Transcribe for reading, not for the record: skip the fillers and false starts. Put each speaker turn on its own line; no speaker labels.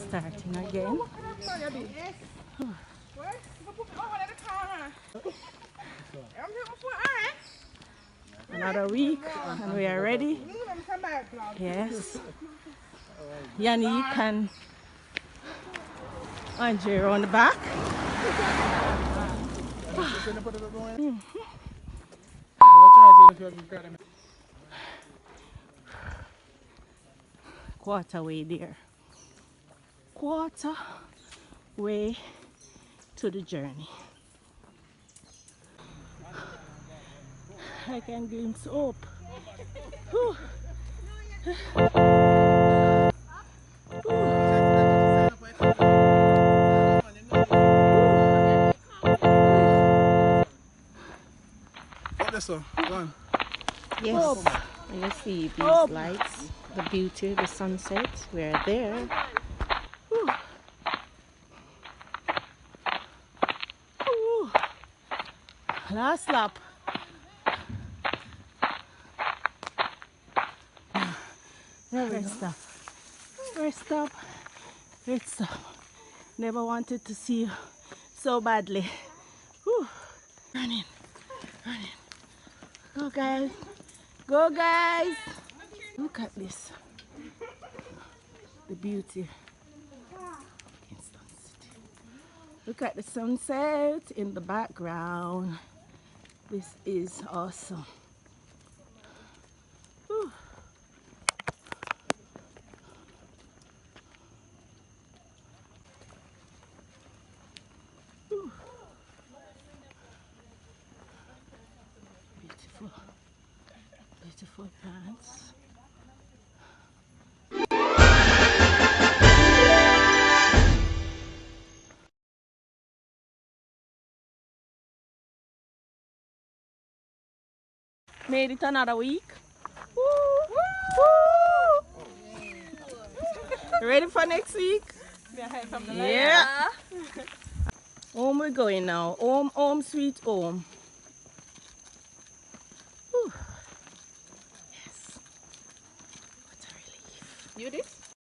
starting again. Another week and we are ready. Yes. Yannick and Andre on the back. Quarter way there. Quarter way to the journey. I can glimpse hope. Whew. Yes, and you see these lights, the beauty, the sunset, we're there. Whew. Whew. Last lap. First stop. First stop. First stop. Never wanted to see you so badly. Whew. Running. Running. Go guys. Go guys. Look at this. The beauty of Kingston City. Look at the sunset in the background. This is awesome. Whew. Whew. Beautiful. Beautiful plants. Made it another week. Woo! Woo! Ready for next week? Yeah. Home we're going now. Home, home, sweet home. Whew. Yes. What a relief.
You this?